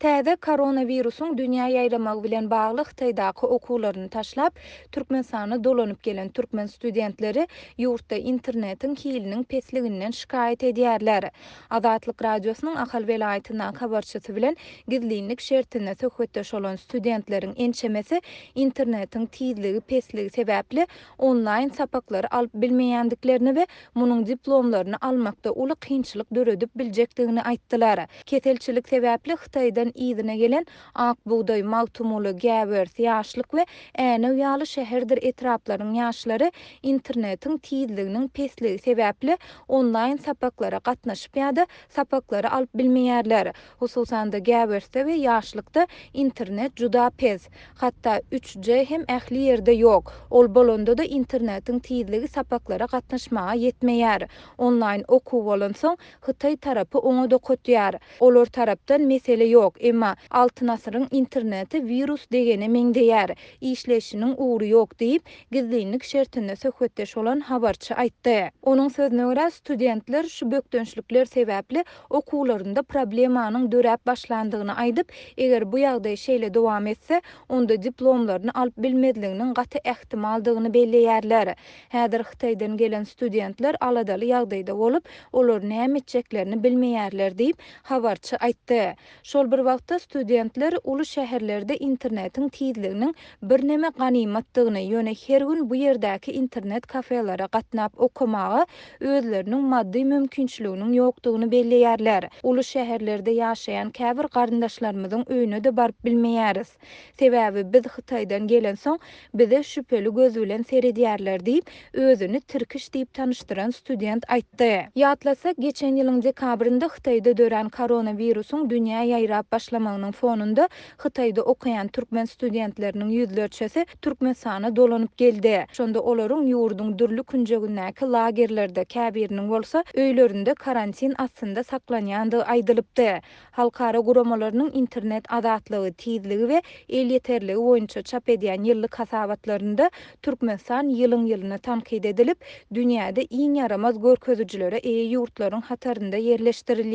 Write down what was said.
Täze koronavirusun dünýä ýaýramagy bilen bagly Hytaýdaky okuwlaryny taşlap, Türkmenistana dolanyp gelen türkmen studentleri ýurtda internetiň hiliniň pesliginden şikaýet edýärler. Azatlyk radiosynyň Ahal welaýatynyň habarçysy bilen gizlilik şertine söhbetdeş olan studentleriň ençemesi internetiň tizligi, pesligi sebäpli online sapaklary alyp bilmeýändiklerini we munyň diplomlaryny almakda uly kynçylyk döredip biljekdigini aýtdylar. Keselçilik sebäpli Hytaýdan izine gelen Akbuğday, Maltumulu, Gäwers, ýaşlyk we äne ýaly şäherdir etraplaryň ýaşlary internetiň tizliginiň pesligi sebäpli online sapaklara gatnaşyp ýa-da sapaklary alyp bilmeýärler. Hususan da Gäwersde we ýaşlykda internet juda pes. Hatda 3G hem ähli ýerde ýok. Ol bolanda da internetiň tizligi sapaklara gatnaşmaga ýetmeýär. Online okuw bolan soň Hytaý tarapy oňa da kötýär. Olar tarapdan mesele ýok, emma altyn asyryň interneti virus degene meňdeýär. İşleşiniň uğru ýok diýip gizlilik şertinde söhbetdeş olan habarçy aýtdy. Onuň sözüne görä studentler şu bökdönçlükler sebäpli okuwlarynda problemanyň döräp başlandygyny aýdyp, eger bu ýagdaý şeýle dowam etse, onda diplomlaryny alyp bilmezliginiň gaty ähtimaldygyny belleýärler. Häzir Hytaýdan gelen studentler aladaly ýagdaýda bolup, olar näme etjeklerini bilmeýärler diýip habarçy aýtdy. Şol bir wagtda studentler uly şäherlerde internetiň tizliginiň birneme ganymatdygyny, ýöne her gün bu ýerdäki internet kafelara gatnap okumagy özleriniň maddi mümkinçiliginiň ýokdugyny belleýärler. Uly şäherlerde ýaşaýan käbir garyndaşlarymyzyň öýüne de baryp bilmeýäris. Sebäbi biz Hytaýdan gelen soň bize şüpheli göz bilen seredýärler diýip özüni Tirkiş diýip tanıştyran student aýtdy. Ýatlasak, geçen ýylyň dekabrynda Hytaýda dören koronavirusyň dünýä ýaýrap başlamagynyň fonunda Hytaýda okuyan türkmen studentleriniň ýüzlerçesi Türkmenistana dolanyp geldi. Şonda olaryň ýurduň dürli künjegindäki lagerlerde käbiriniň bolsa öýlerinde karantin astynda saklanýandygy aýdylypdy. Halkara guramalarynyň internet azatlygy, tizligi we el ýeterligi boýunça çap edýän ýyllyk hasabatlarynda Türkmenistan ýylyň-ýylyna tanqid edilip, dünýäde iň yaramaz görkezijilere eýe ýurtlaryň hatarynda ýerleşdirilýär.